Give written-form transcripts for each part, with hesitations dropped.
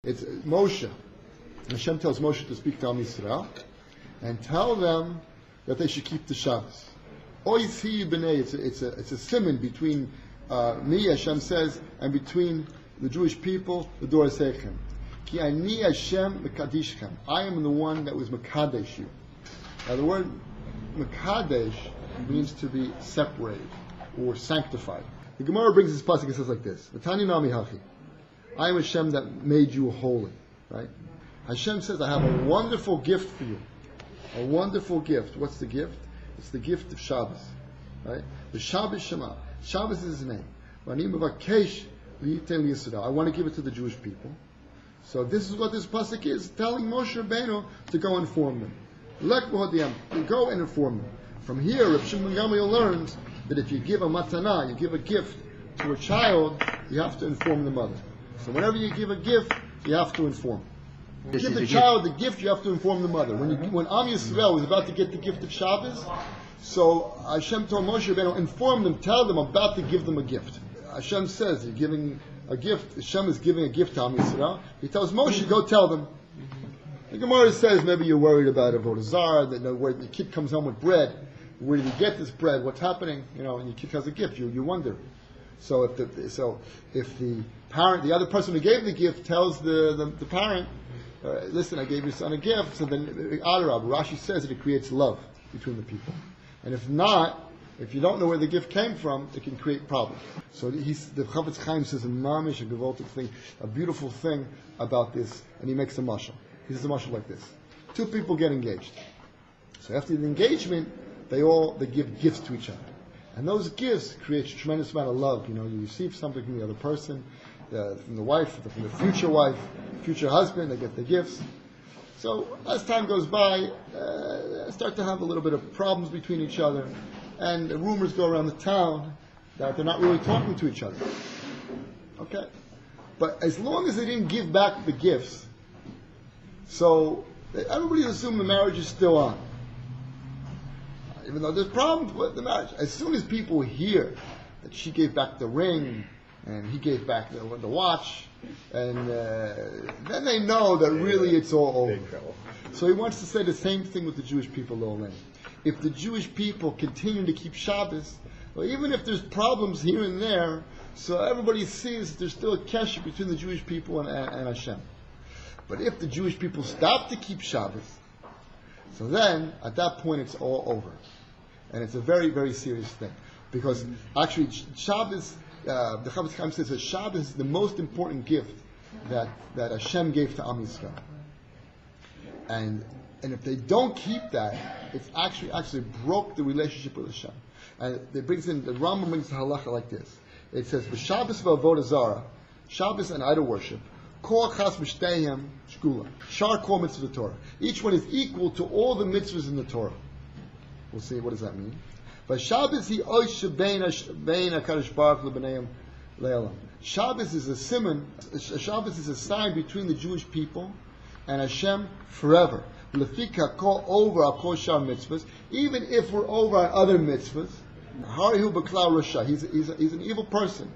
It's Moshe. Hashem tells Moshe to speak to Am Yisrael and tell them that they should keep the Shabbos. Oisi b'nei, it's a simon between me, Hashem says, and between the Jewish people, the Dor Sechem. Ki ani Hashem mekadishchem. I am the one that was mekadesh you. Now the word mekadesh means to be separated or sanctified. The Gemara brings this pasuk and says like this: V'tani nami hachi. I am Hashem that made you holy. Right? Hashem says, I have a wonderful gift for you. A wonderful gift. What's the gift? It's the gift of Shabbos. Right? The Shabbos Shema. Shabbos is his name. I want to give it to the Jewish people. So this is what this pasuk is, telling Moshe Rabbeinu to go inform them. To go and inform them. From here, Rav Shimon Gamliel learns that if you give a matana, you give a gift to a child, you have to inform the mother. So whenever you give a gift, you have to inform. You give the child the gift, you have to inform the mother. When Am Yisrael was about to get the gift of Shabbos, so Hashem told Moshe Rabbeinu, inform them, tell them, I'm about to give them a gift. Hashem says, you're giving a gift, Hashem is giving a gift to Am Yisrael. He tells Moshe, go tell them. The Gemara says, maybe you're worried about Avodah Zarah, that where the kid comes home with bread. Where did he get this bread? What's happening? And your kid has a gift. You wonder. So if the parent, the other person who gave the gift, tells the parent, listen, I gave your son a gift. So then, Rashi says that it creates love between the people. And if not, if you don't know where the gift came from, it can create problems. So the Chavetz Chaim says a mamish, a gewaltic thing, a beautiful thing about this, and he makes a mashal. He says a mashal like this: two people get engaged. So after the engagement, they give gifts to each other. And those gifts create a tremendous amount of love. You receive something from the other person, from the wife, from the future wife, future husband, they get the gifts. So as time goes by, they start to have a little bit of problems between each other. And the rumors go around the town that they're not really talking to each other. Okay? But as long as they didn't give back the gifts, so everybody assumes the marriage is still on. Even though there's problems with the marriage. As soon as people hear that she gave back the ring, and he gave back the watch, and then they know that really it's all over. So he wants to say the same thing with the Jewish people, Lo. If the Jewish people continue to keep Shabbos, or even if there's problems here and there, so everybody sees there's still a kesher between the Jewish people and Hashem. But if the Jewish people stop to keep Shabbos, so then at that point it's all over. And it's a very, very serious thing. Because actually Shabbos, the Chavetz Chaim says that Shabbos is the most important gift that Hashem gave to Am Yisrael. And if they don't keep that, it's actually broke the relationship with Hashem. And it brings in, the Rambam brings the halacha like this. It says, Shabbos v'avodah zara, Shabbos and idol worship, kol chas v'shteihem shkula, shar kol mitzvah Torah. Each one is equal to all the mitzvahs in the Torah. We'll see, what does that mean? But Shabbos hi oish shebein HaKadosh Baruch Hu l'bneihem le'olam. Shabbos is a simon, Shabbos is a sign between the Jewish people and Hashem forever. Lefika kol over al kol shar mitzvahs, even if we're over on other mitzvahs. Harihu b'klal rasha. He's an evil person,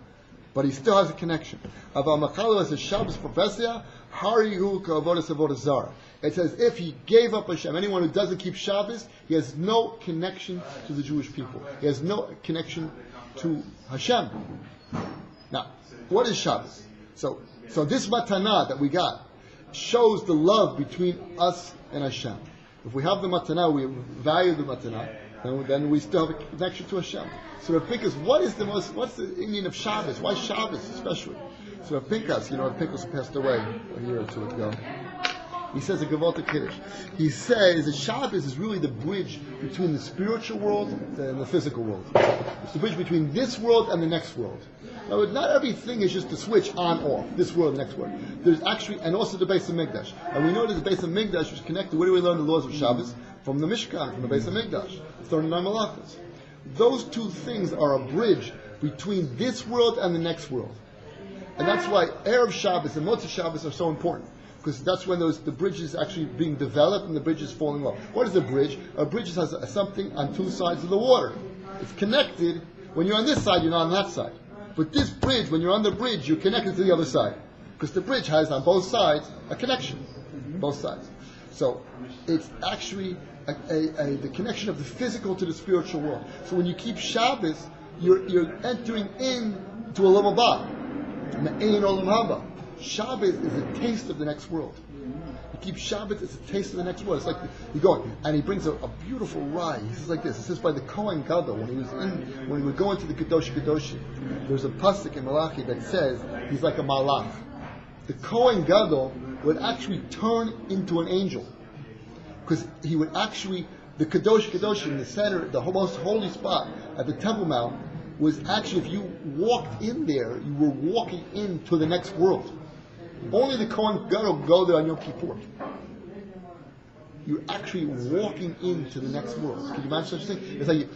but he still has a connection. Aval machalo as a Shabbos profesia, harihu ka'avodas avodah zara. It's as if he gave up Hashem. Anyone who doesn't keep Shabbos, he has no connection to the Jewish people. He has no connection to Hashem. Now, what is Shabbos? So this matana that we got shows the love between us and Hashem. If we have the matana, we value the matana, then we still have a connection to Hashem. So Rav Pinkas, what's the meaning of Shabbos? Why Shabbos especially? So Rav Pinkas, Rav Pinkas passed away a year or two ago. He says a Gevalta Kiddush. He says that Shabbos is really the bridge between the spiritual world and the physical world. It's the bridge between this world and the next world. Now, not everything is just a switch on, off, this world, the next world. There's actually, and also the Beis HaMikdash. And we know that the Beis HaMikdash was connected. Where do we learn the laws of Shabbos? From the Mishkan, from the Beis HaMikdash. 39 Malachos. Those two things are a bridge between this world and the next world. And that's why Erev Shabbos and Motzei Shabbos are so important. Because that's when the bridge is actually being developed and the bridge is falling off. What is a bridge? A bridge has something on two sides of the water. It's connected. When you're on this side, you're not on that side. But this bridge, when you're on the bridge, you're connected to the other side. Because the bridge has on both sides a connection, both sides. So it's actually the connection of the physical to the spiritual world. So when you keep Shabbos, you're entering into a level ba. Shabbos is a taste of the next world. You keep Shabbos, it's a taste of the next world. It's like you go, and he brings a beautiful rye. He says like this. It says by the Kohen Gadol when he would go into the Kadosh Kadoshim. There's a pasuk in Malachi that says he's like a malach. The Kohen Gadol would actually turn into an angel, because he would actually, the Kadosh Kadoshim, the center, the most holy spot at the Temple Mount, was actually, if you walked in there, you were walking into the next world. Only the Kohen Gadol go there on Yom Kippur. You're actually walking into the next world. Can you imagine such a thing? It's like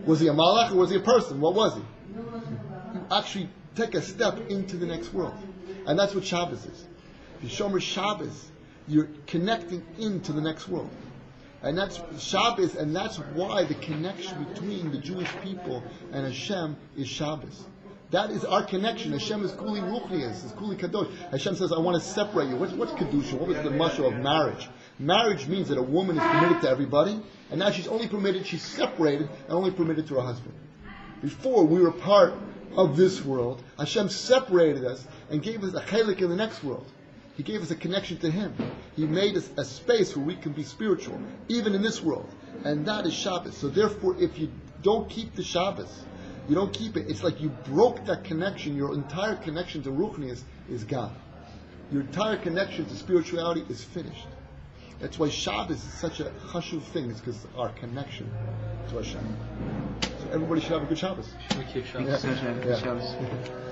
was he a malach or was he a person? What was he? You actually take a step into the next world. And that's what Shabbos is. If you shomer Shabbos, you're connecting into the next world. And that's Shabbos, and that's why the connection between the Jewish people and Hashem is Shabbos. That is our connection. Hashem is kuli ruchnius, is kuli kadosh. Hashem says, I want to separate you. What's kedusha? What was the mashal of marriage? Marriage means that a woman is permitted to everybody, and now she's separated, and only permitted to her husband. Before, we were part of this world. Hashem separated us and gave us a chelik in the next world. He gave us a connection to Him. He made us a space where we can be spiritual, even in this world. And that is Shabbos. So therefore, if you don't keep the Shabbos, you don't keep it, it's like you broke that connection. Your entire connection to Ruchnius is gone. Your entire connection to spirituality is finished. That's why Shabbos is such a chashuv thing. It's because our connection to Hashem. So everybody should have a good Shabbos. Should we keep Shabbos? Yeah.